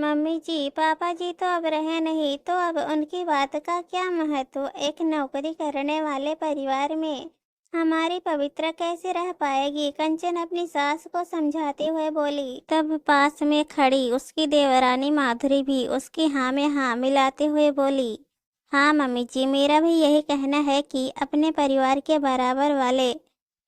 Mummy जी, पापा जी तो अब रहे नहीं, तो अब उनकी बात का क्या महत्व। एक नौकरी करने वाले परिवार में हमारी पवित्र कैसे रह पाएगी। कंचन अपनी सास को समझाते हुए बोली। तब पास में खड़ी उसकी देवरानी माधुरी भी उसकी हाँ में हाँ मिलाते हुए बोली, हाँ मम्मी जी, मेरा भी यही कहना है कि अपने परिवार के बराबर वाले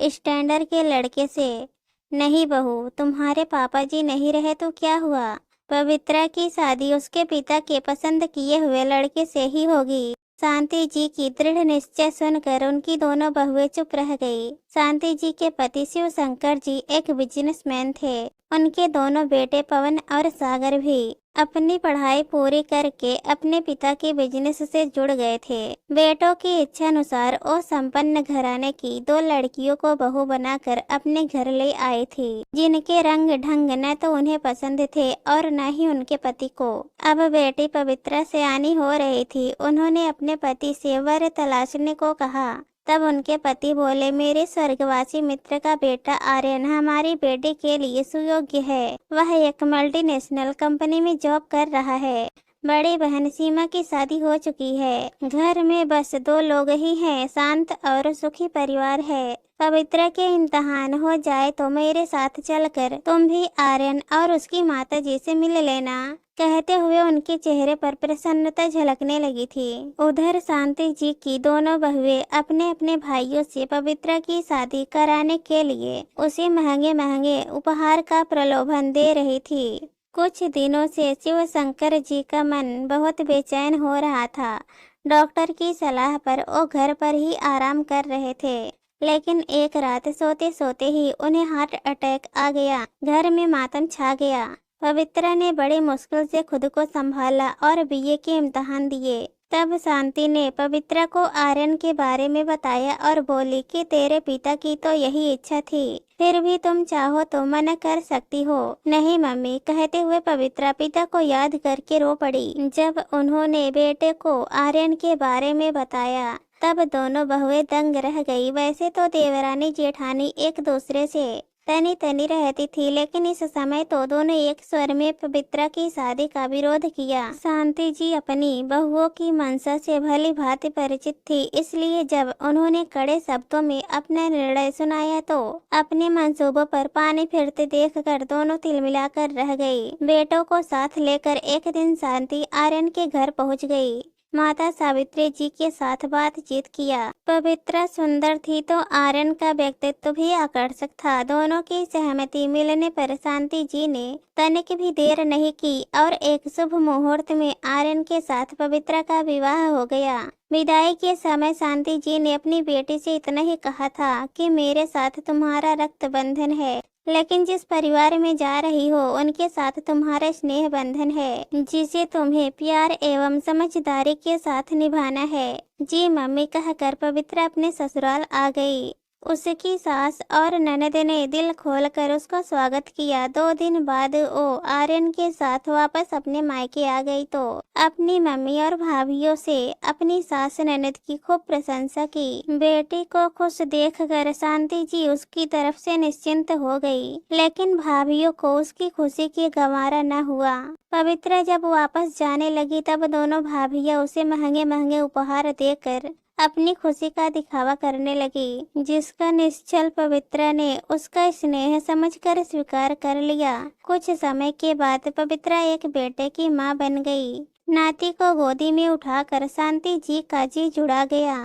स्टैंडर्ड के लड़के से। नहीं बहू, तुम्हारे पापा जी नहीं रहे तो क्या हुआ, पवित्रा की शादी उसके पिता के पसंद किए हुए लड़के से ही होगी। शांति जी की दृढ़ निश्चय सुनकर उनकी दोनों बहुएं चुप रह गई। शांति जी के पति शिव शंकर जी एक बिजनेसमैन थे। उनके दोनों बेटे पवन और सागर भी अपनी पढ़ाई पूरी करके अपने पिता के बिजनेस से जुड़ गए थे। बेटों की इच्छा अनुसार वो संपन्न घराने की दो लड़कियों को बहू बनाकर अपने घर ले आई थी, जिनके रंग ढंग न तो उन्हें पसंद थे और न ही उनके पति को। अब बेटी पवित्रा सयानी हो रही थी। उन्होंने अपने पति से वर तलाशने को कहा। तब उनके पति बोले, मेरे स्वर्गवासी मित्र का बेटा आर्यन हमारी बेटी के लिए सुयोग्य है। वह एक मल्टीनेशनल कंपनी में जॉब कर रहा है। बड़ी बहन सीमा की शादी हो चुकी है। घर में बस दो लोग ही हैं। शांत और सुखी परिवार है। पवित्र के इम्तिहान हो जाए तो मेरे साथ चलकर तुम भी आर्यन और उसकी माता जी से मिल लेना। कहते हुए उनके चेहरे पर प्रसन्नता झलकने लगी थी। उधर शांति जी की दोनों बहुएं अपने अपने भाइयों से पवित्र की शादी कराने के लिए उसे महंगे महंगे उपहार का प्रलोभन दे रही थी। कुछ दिनों से शिव शंकर जी का मन बहुत बेचैन हो रहा था। डॉक्टर की सलाह पर वो घर पर ही आराम कर रहे थे, लेकिन एक रात सोते सोते ही उन्हें हार्ट अटैक आ गया। घर में मातम छा गया। पवित्रा ने बड़ी मुश्किल से खुद को संभाला और बीए के इम्तिहान दिए। तब शांति ने पवित्रा को आर्यन के बारे में बताया और बोली कि तेरे पिता की तो यही इच्छा थी, फिर भी तुम चाहो तो मना कर सकती हो। नहीं मम्मी, कहते हुए पवित्रा पिता को याद करके रो पड़ी। जब उन्होंने बेटे को आर्यन के बारे में बताया तब दोनों बहुएं दंग रह गई। वैसे तो देवरानी जेठानी एक दूसरे से तनी तनी रहती थी, लेकिन इस समय तो दोनों एक स्वर में पवित्रा की शादी का विरोध किया। शांति जी अपनी बहुओं की मंशा से भली भांति परिचित थी, इसलिए जब उन्होंने कड़े शब्दों में अपना निर्णय सुनाया तो अपने मंसूबों पर पानी फिरते देखकर दोनों तिलमिलाकर रह गई। बेटों को साथ लेकर एक दिन शांति आर्यन के घर पहुंच गई। माता सावित्री जी के साथ बातचीत किया। पवित्रा सुंदर थी तो आर्यन का व्यक्तित्व भी आकर्षक था। दोनों की सहमति मिलने पर शांति जी ने तनिक भी देर नहीं की और एक शुभ मुहूर्त में आर्यन के साथ पवित्रा का विवाह हो गया। विदाई के समय शांति जी ने अपनी बेटी से इतना ही कहा था कि मेरे साथ तुम्हारा रक्त बंधन है, लेकिन जिस परिवार में जा रही हो उनके साथ तुम्हारा स्नेह बंधन है, जिसे तुम्हें प्यार एवं समझदारी के साथ निभाना है। जी मम्मी, कहकर पवित्रा अपने ससुराल आ गई। उसकी सास और ननद ने दिल खोलकर उसका स्वागत किया। 2 दिन बाद वो आर्यन के साथ वापस अपने मायके आ गई तो अपनी मम्मी और भाभीियों से अपनी सास ननद की खूब प्रशंसा की। बेटी को खुश देखकर शांति जी उसकी तरफ से निश्चिंत हो गई, लेकिन भाभीियों को उसकी खुशी की गवारा न हुआ। पवित्रा जब वापस जाने लगी तब दोनों भाभीियां उसे महंगे महंगे उपहार देकर अपनी खुशी का दिखावा करने लगी, जिसका निश्चल पवित्रा ने उसका स्नेह समझकर स्वीकार कर लिया। कुछ समय के बाद पवित्रा एक बेटे की मां बन गई। नाती को गोदी में उठाकर शांति जी का जी जुड़ा गया।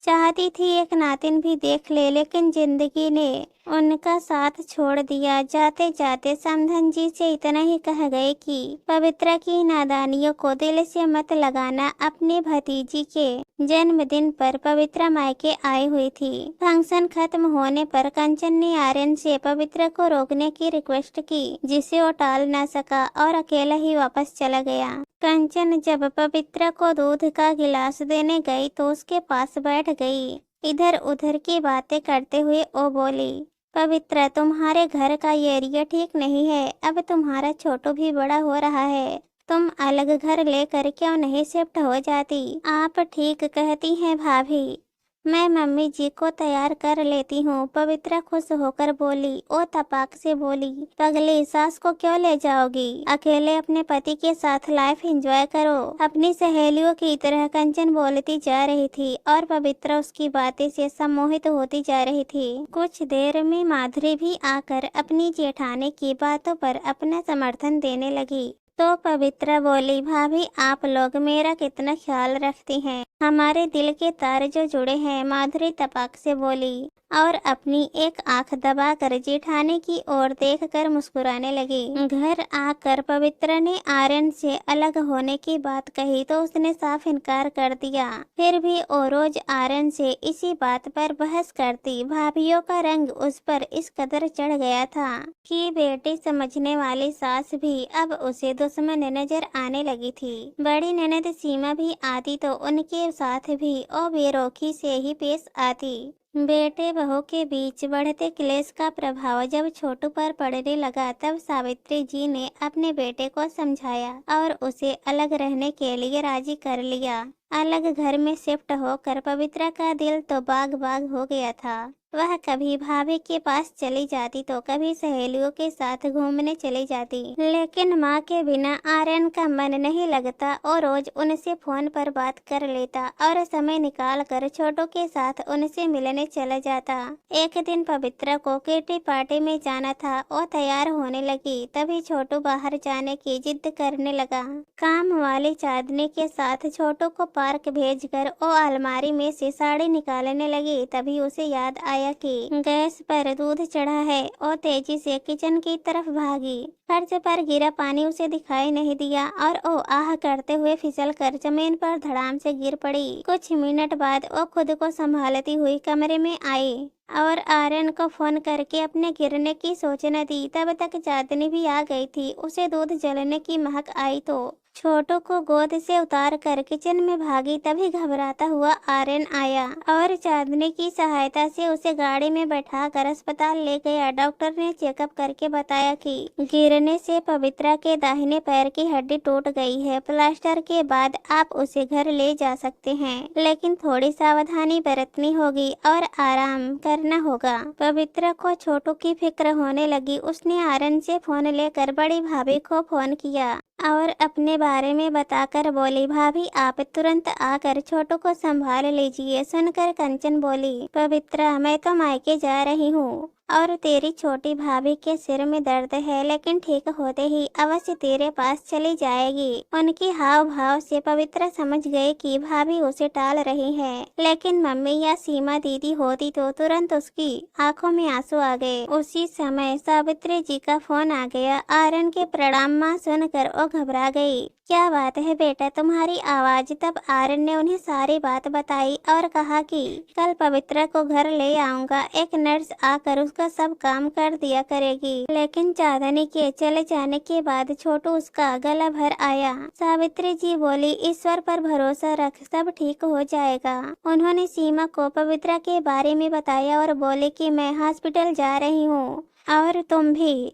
चाहती थी एक नातिन भी देख ले, लेकिन जिंदगी ने उनका साथ छोड़ दिया। जाते जाते समधन जी से इतना ही कह गए कि पवित्रा की नादानियों को दिल से मत लगाना। अपने भतीजी के जन्मदिन पर पवित्रा मायके आई हुई थी। फंक्शन खत्म होने पर कंचन ने आर्यन से पवित्रा को रोकने की रिक्वेस्ट की, जिसे वो टाल न सका और अकेला ही वापस चला गया। कंचन जब पवित्रा को दूध का गिलास देने गई तो उसके पास बैठ गई। इधर उधर की बातें करते हुए वो बोली, पवित्रा, तुम्हारे घर का ये एरिया ठीक नहीं है। अब तुम्हारा छोटू भी बड़ा हो रहा है, तुम अलग घर लेकर क्यों नहीं शिफ्ट हो जाती। आप ठीक कहती हैं भाभी, मैं मम्मी जी को तैयार कर लेती हूँ। पवित्रा खुश होकर बोली। ओ तपाक से बोली, पगली, सास को क्यों ले जाओगी? अकेले अपने पति के साथ लाइफ एंजॉय करो। अपनी सहेलियों की तरह कंचन बोलती जा रही थी और पवित्रा उसकी बातें से सम्मोहित होती जा रही थी। कुछ देर में माधुरी भी आकर अपनी जेठानी की बातों पर अपना समर्थन देने लगी। तो पवित्रा बोली, भाभी आप लोग मेरा कितना ख्याल रखती हैं, हमारे दिल के तार जो जुड़े हैं। माधुरी तपाक से बोली और अपनी एक आंख दबाकर जेठानी की ओर देखकर मुस्कुराने लगी। घर आकर पवित्रा ने आर्यन से अलग होने की बात कही तो उसने साफ इनकार कर दिया। फिर भी वो रोज आर्यन से इसी बात पर बहस करती। भाभीियों का रंग उस पर इस कदर चढ़ गया था कि बेटी समझने वाली सास भी अब उसे दुश्मन नजर आने लगी थी। बड़ी ननद सीमा भी आती तो उनके साथ भी वो बेरोखी से ही पेश आती। बेटे बहू के बीच बढ़ते क्लेश का प्रभाव जब छोटू पर पड़ने लगा तब सावित्री जी ने अपने बेटे को समझाया और उसे अलग रहने के लिए राजी कर लिया। अलग घर में शिफ्ट होकर पवित्रा का दिल तो बाग बाग हो गया था। वह कभी भाभी के पास चली जाती तो कभी सहेलियों के साथ घूमने चली जाती, लेकिन माँ के बिना आर्यन का मन नहीं लगता और रोज उनसे फोन पर बात कर लेता और समय निकाल कर छोटू के साथ उनसे मिलने चला जाता। एक दिन पवित्रा को किटी पार्टी में जाना था और तैयार होने लगी, तभी छोटू बाहर जाने की जिद करने लगा। काम वाली चांदनी के साथ छोटू को पार्क भेजकर वो अलमारी में से साड़ी निकालने लगी। तभी उसे याद आया कि गैस पर दूध चढ़ा है और तेजी से किचन की तरफ भागी। फर्श पर गिरा पानी उसे दिखाई नहीं दिया और वो आह करते हुए फिसल कर जमीन पर धड़ाम से गिर पड़ी। कुछ मिनट बाद वो खुद को संभालती हुई कमरे में आई और आर्यन को फोन करके अपने गिरने की सूचना दी। तब तक चांदनी भी आ गई थी। उसे दूध जलने की महक आई तो छोटू को गोद से उतार कर किचन में भागी। तभी घबराता हुआ आर्यन आया और चांदनी की सहायता से उसे गाड़ी में बैठा कर अस्पताल ले गया। डॉक्टर ने चेकअप करके बताया कि गिरने से पवित्रा के दाहिने पैर की हड्डी टूट गई है। प्लास्टर के बाद आप उसे घर ले जा सकते हैं, लेकिन थोड़ी सावधानी बरतनी होगी और आराम करना होगा। पवित्रा को छोटू की फिक्र होने लगी। उसने आर्यन से फोन लेकर बड़ी भाभी को फोन किया और अपने बारे में बताकर बोली, भाभी आप तुरंत आकर छोटू को संभाल लीजिए। सुनकर कंचन बोली, पवित्रा मैं तो मायके जा रही हूँ और तेरी छोटी भाभी के सिर में दर्द है, लेकिन ठीक होते ही अवश्य तेरे पास चली जाएगी। उनकी हाव भाव से पवित्रा समझ गई कि भाभी उसे टाल रही है, लेकिन मम्मी या सीमा दीदी होती तो तुरंत उसकी आंखों में आंसू आ गए। उसी समय सावित्री जी का फोन आ गया। आर्यन के प्रणाम माँ सुनकर वो घबरा गई। क्या बात है बेटा, तुम्हारी आवाज? तब आर्यन ने उन्हें सारी बात बताई और कहा कि कल पवित्रा को घर ले आऊंगा। एक नर्स आकर उसका सब काम कर दिया करेगी। लेकिन चांदनी के चले जाने के बाद छोटू उसका गला भर आया। सावित्री जी बोली, ईश्वर पर भरोसा रख, सब ठीक हो जाएगा। उन्होंने सीमा को पवित्रा के बारे में बताया और बोले कि मैं हॉस्पिटल जा रही हूँ और तुम भी।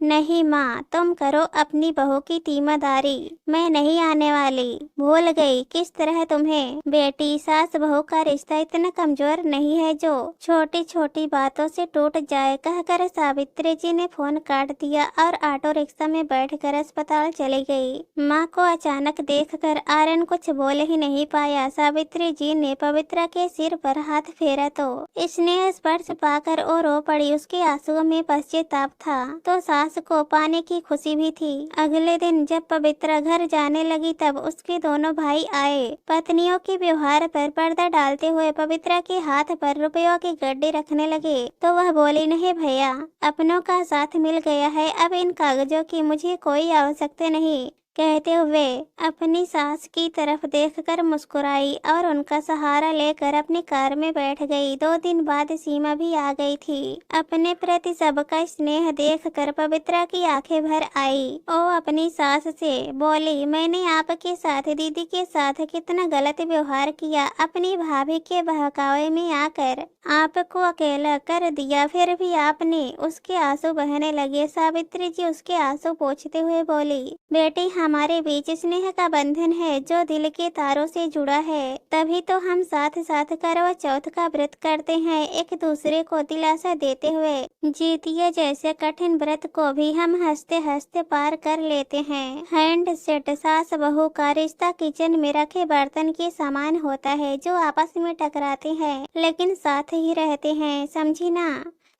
नहीं माँ, तुम करो अपनी बहू की तीमारदारी, मैं नहीं आने वाली। भूल गई किस तरह तुम्हें बेटी सास बहू का रिश्ता इतना कमजोर नहीं है जो छोटी छोटी बातों से टूट जाए। कहकर सावित्री जी ने फोन काट दिया और ऑटो रिक्शा में बैठकर अस्पताल चली गई। माँ को अचानक देखकर आर्यन कुछ बोल ही नहीं पाया। सावित्री जी ने पवित्रा के सिर पर हाथ फेरा तो स्नेह स्पर्श पाकर वो रो पड़ी। उसके आंसुओं में पश्चाताप था तो सास को पाने की खुशी भी थी। अगले दिन जब पवित्रा घर जाने लगी तब उसके दोनों भाई आए। पत्नियों के व्यवहार पर पर्दा डालते हुए पवित्रा के हाथ पर रुपयों की गड्डी रखने लगे तो वह बोली, नहीं भैया, अपनों का साथ मिल गया है, अब इन कागजों की मुझे कोई आवश्यकता नहीं। कहते हुए अपनी सास की तरफ देखकर मुस्कुराई और उनका सहारा लेकर अपनी कार में बैठ गई। 2 दिन बाद सीमा भी आ गई थी। अपने प्रति सबका स्नेह देखकर पवित्रा की आंखें भर आई। वो अपनी सास से बोली, मैंने आपके साथ दीदी के साथ कितना गलत व्यवहार किया। अपनी भाभी के बहकावे में आकर आपको अकेला कर दिया, फिर भी आपने। उसके आंसू बहने लगे। सावित्री जी उसके आंसू पोंछते हुए बोली, बेटी हमारे बीच स्नेह का बंधन है जो दिल के तारों से जुड़ा है। तभी तो हम साथ साथ करवा चौथ का व्रत करते हैं, एक दूसरे को दिलासा देते हुए। जीतिया जैसे कठिन व्रत को भी हम हंसते हंसते पार कर लेते हैं। हैंड सेट सास बहू का रिश्ता किचन में रखे बर्तन के समान होता है, जो आपस में टकराते हैं लेकिन साथ ही रहते हैं, समझी ना।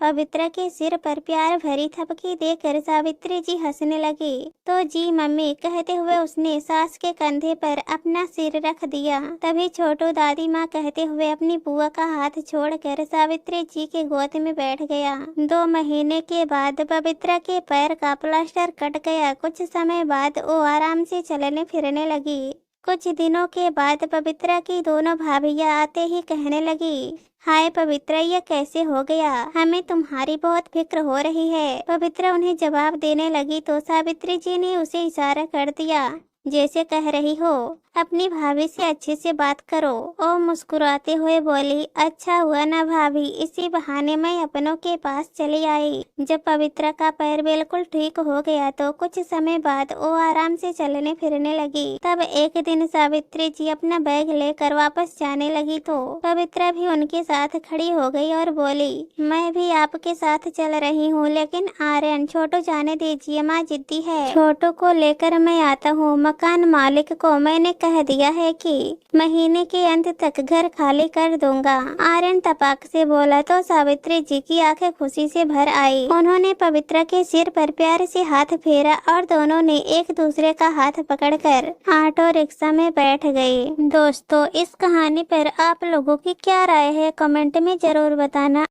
पवित्रा के सिर पर प्यार भरी थपकी देकर सावित्री जी हंसने लगी। तो जी मम्मी कहते हुए उसने सास के कंधे पर अपना सिर रख दिया। तभी छोटू दादी माँ कहते हुए अपनी बुआ का हाथ छोड़कर सावित्री जी के गोद में बैठ गया। 2 महीने के बाद पवित्रा के पैर का प्लास्टर कट गया। कुछ समय बाद वो आराम से चलने फिरने लगी। कुछ दिनों के बाद पवित्रा की दोनों भाभियां आते ही कहने लगी, हाय पवित्रा, ये कैसे हो गया? हमें तुम्हारी बहुत फिक्र हो रही है। पवित्रा उन्हें जवाब देने लगी तो सावित्री जी ने उसे इशारा कर दिया, जैसे कह रही हो अपनी भाभी से अच्छे से बात करो। ओ मुस्कुराते हुए बोली, अच्छा हुआ ना भाभी, इसी बहाने मैं अपनों के पास चली आई। जब पवित्रा का पैर बिल्कुल ठीक हो गया तो कुछ समय बाद वो आराम से चलने फिरने लगी। तब एक दिन सावित्री जी अपना बैग लेकर वापस जाने लगी तो पवित्रा भी उनके साथ खड़ी हो गई और बोली, मैं भी आपके साथ चल रही हूँ, लेकिन आर्यन छोटू जाने दीजिए, माँ जिद्दी है। छोटू को लेकर मैं आता हूँ। मकान मालिक को मैंने कह दिया है कि महीने के अंत तक घर खाली कर दूंगा। आर्यन तपाक से बोला तो सावित्री जी की आंखें खुशी से भर आई। उन्होंने पवित्रा के सिर पर प्यार से हाथ फेरा और दोनों ने एक दूसरे का हाथ पकड़कर ऑटो रिक्शा में बैठ गए। दोस्तों, इस कहानी पर आप लोगों की क्या राय है कमेंट में जरूर बताना।